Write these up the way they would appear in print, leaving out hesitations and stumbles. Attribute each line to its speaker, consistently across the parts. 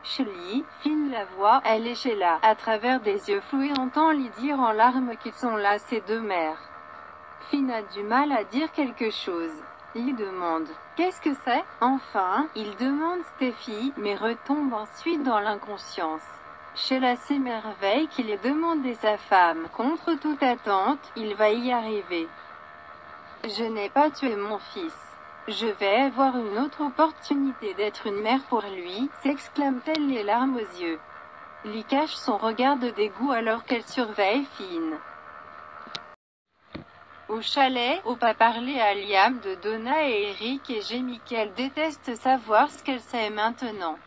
Speaker 1: Shelly, Finn la voit, elle est Sheila. À travers des yeux flous et entend Lee dire en larmes qu'ils sont là ces deux mères. Finn a du mal à dire quelque chose. Lee demande « Qu'est-ce que c'est ?» Enfin, il demande Steffi, mais retombe ensuite dans l'inconscience. Sheila s'émerveille qu'il ait demandé sa femme. Contre toute attente, il va y arriver. « Je n'ai pas tué mon fils. Je vais avoir une autre opportunité d'être une mère pour lui », s'exclame-t-elle les larmes aux yeux. Lee cache son regard de dégoût alors qu'elle surveille Finn. Au chalet, Hope parlé à Liam de Donna et Eric et gémit qu'elle déteste savoir ce qu'elle sait maintenant.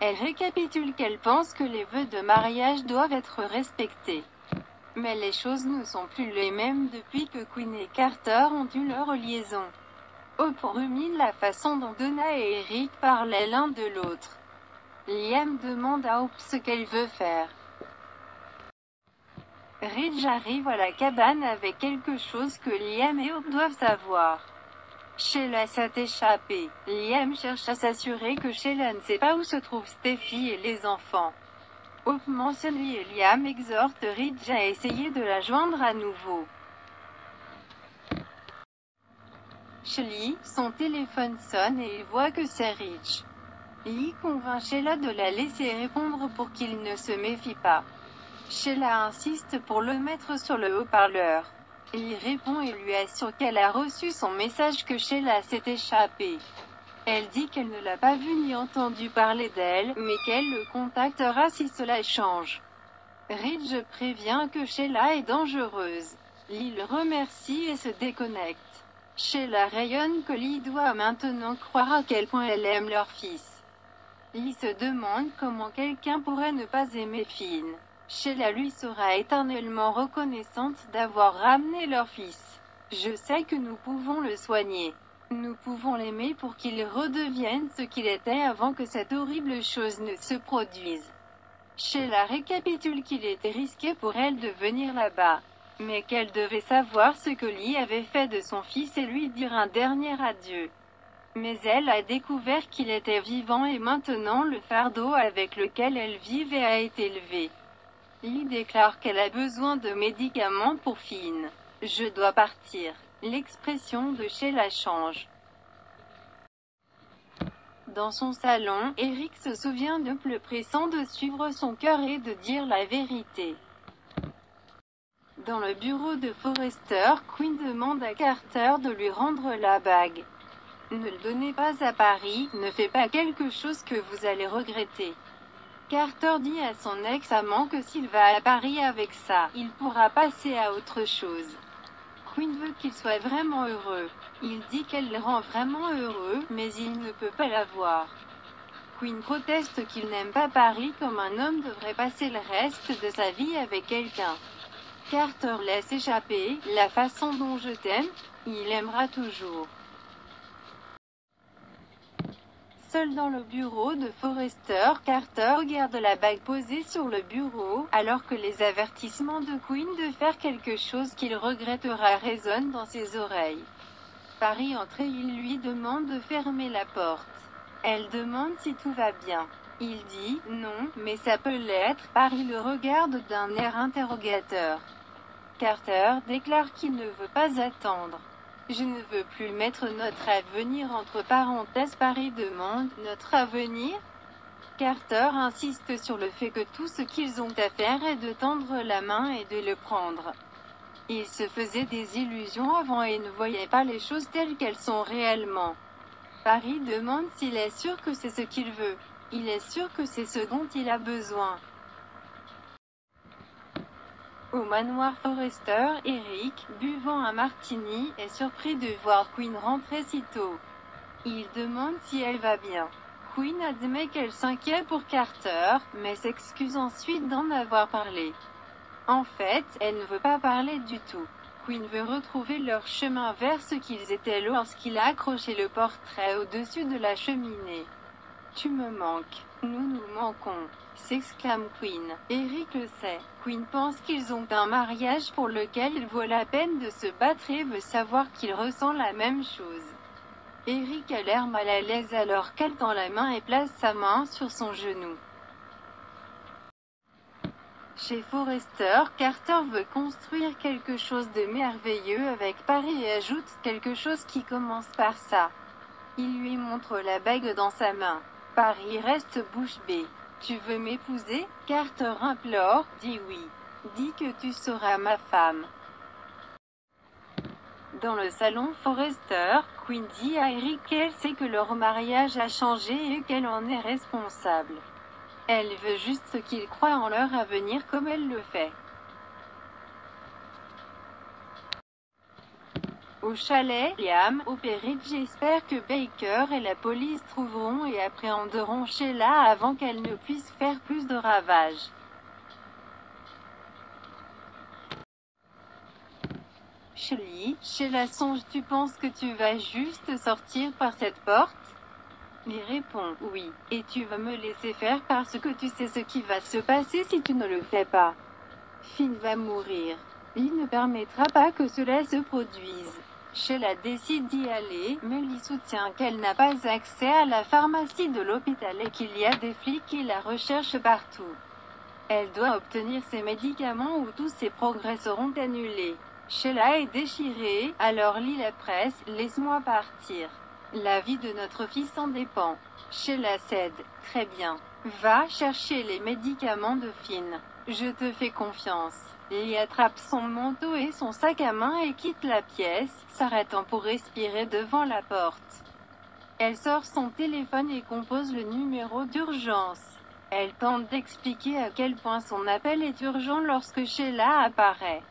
Speaker 1: Elle récapitule qu'elle pense que les vœux de mariage doivent être respectés. Mais les choses ne sont plus les mêmes depuis que Quinn et Carter ont eu leur liaison. Hope rumine la façon dont Donna et Eric parlaient l'un de l'autre. Liam demande à Hope ce qu'elle veut faire. Ridge arrive à la cabane avec quelque chose que Liam et Hope doivent savoir. Sheila s'est échappée. Liam cherche à s'assurer que Sheila ne sait pas où se trouvent Steffi et les enfants. Hope mentionne lui et Liam exhorte Ridge à essayer de la joindre à nouveau. Shelly, son téléphone sonne et il voit que c'est Ridge. Lee convainc Sheila de la laisser répondre pour qu'il ne se méfie pas. Sheila insiste pour le mettre sur le haut-parleur. Lee répond et lui assure qu'elle a reçu son message que Sheila s'est échappée. Elle dit qu'elle ne l'a pas vu ni entendu parler d'elle, mais qu'elle le contactera si cela change. Ridge prévient que Sheila est dangereuse. Lee le remercie et se déconnecte. Sheila rayonne que Lee doit maintenant croire à quel point elle aime leur fils. Lee se demande comment quelqu'un pourrait ne pas aimer Finn. Sheila lui sera éternellement reconnaissante d'avoir ramené leur fils. Je sais que nous pouvons le soigner. Nous pouvons l'aimer pour qu'il redevienne ce qu'il était avant que cette horrible chose ne se produise. Sheila récapitule qu'il était risqué pour elle de venir là-bas, mais qu'elle devait savoir ce que Lee avait fait de son fils et lui dire un dernier adieu. Mais elle a découvert qu'il était vivant et maintenant le fardeau avec lequel elle vivait a été levé. Lee déclare qu'elle a besoin de médicaments pour Finn. « Je dois partir ». L'expression de Sheila change. Dans son salon, Eric se souvient de le pressant de suivre son cœur et de dire la vérité. Dans le bureau de Forrester, Quinn demande à Carter de lui rendre la bague. « Ne le donnez pas à Paris, ne faites pas quelque chose que vous allez regretter. » Carter dit à son ex-amant que s'il va à Paris avec ça, il pourra passer à autre chose. Quinn veut qu'il soit vraiment heureux. Il dit qu'elle le rend vraiment heureux, mais il ne peut pas la voir. Quinn proteste qu'il n'aime pas Paris comme un homme devrait passer le reste de sa vie avec quelqu'un. Carter laisse échapper « La façon dont je t'aime, il aimera toujours ». Seul dans le bureau de Forrester, Carter regarde la bague posée sur le bureau, alors que les avertissements de Quinn de faire quelque chose qu'il regrettera résonnent dans ses oreilles. Paris entre et il lui demande de fermer la porte. Elle demande si tout va bien. Il dit « Non, mais ça peut l'être ». Paris le regarde d'un air interrogateur. Carter déclare qu'il ne veut pas attendre. Je ne veux plus mettre notre avenir entre parenthèses. Paris demande « Notre avenir ?» Carter insiste sur le fait que tout ce qu'ils ont à faire est de tendre la main et de le prendre. Il se faisait des illusions avant et ne voyait pas les choses telles qu'elles sont réellement. Paris demande s'il est sûr que c'est ce qu'il veut. Il est sûr que c'est ce dont il a besoin. Au manoir Forrester, Eric, buvant un martini, est surpris de voir Quinn rentrer si tôt. Il demande si elle va bien. Quinn admet qu'elle s'inquiète pour Carter, mais s'excuse ensuite d'en avoir parlé. En fait, elle ne veut pas parler du tout. Quinn veut retrouver leur chemin vers ce qu'ils étaient lorsqu'il a accroché le portrait au-dessus de la cheminée. « Tu me manques. Nous nous manquons », s'exclame Quinn. Eric le sait. Quinn pense qu'ils ont un mariage pour lequel il vaut la peine de se battre et veut savoir qu'il ressent la même chose. Eric a l'air mal à l'aise alors qu'elle tend la main et place sa main sur son genou. Chez Forrester, Carter veut construire quelque chose de merveilleux avec Paris et ajoute quelque chose qui commence par ça. Il lui montre la bague dans sa main. Paris reste bouche bée. Tu veux m'épouser? Carter implore. Dis oui. Dis que tu seras ma femme. Dans le salon Forrester, Quinn dit à Eric qu'elle sait que leur mariage a changé et qu'elle en est responsable. Elle veut juste qu'ils croient en leur avenir comme elle le fait. Au chalet, Liam, Operidge espère que Baker et la police trouveront et appréhenderont Sheila avant qu'elle ne puisse faire plus de ravages. Shelley, Sheila songe, tu penses que tu vas juste sortir par cette porte? Lee répond, oui, et tu vas me laisser faire parce que tu sais ce qui va se passer si tu ne le fais pas. Finn va mourir. Lee ne permettra pas que cela se produise. Sheila décide d'y aller, mais Lee soutient qu'elle n'a pas accès à la pharmacie de l'hôpital et qu'il y a des flics qui la recherchent partout. Elle doit obtenir ses médicaments ou tous ses progrès seront annulés. Sheila est déchirée, alors lit la presse, laisse-moi partir. La vie de notre fils en dépend. Sheila cède, très bien. Va chercher les médicaments de Finn. Je te fais confiance. Lee attrape son manteau et son sac à main et quitte la pièce, s'arrêtant pour respirer devant la porte. Elle sort son téléphone et compose le numéro d'urgence. Elle tente d'expliquer à quel point son appel est urgent lorsque Sheila apparaît.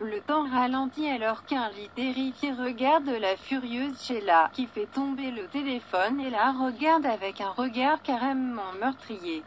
Speaker 1: Le temps ralentit alors qu'un Lee terrifié regarde la furieuse Sheila, qui fait tomber le téléphone et la regarde avec un regard carrément meurtrier.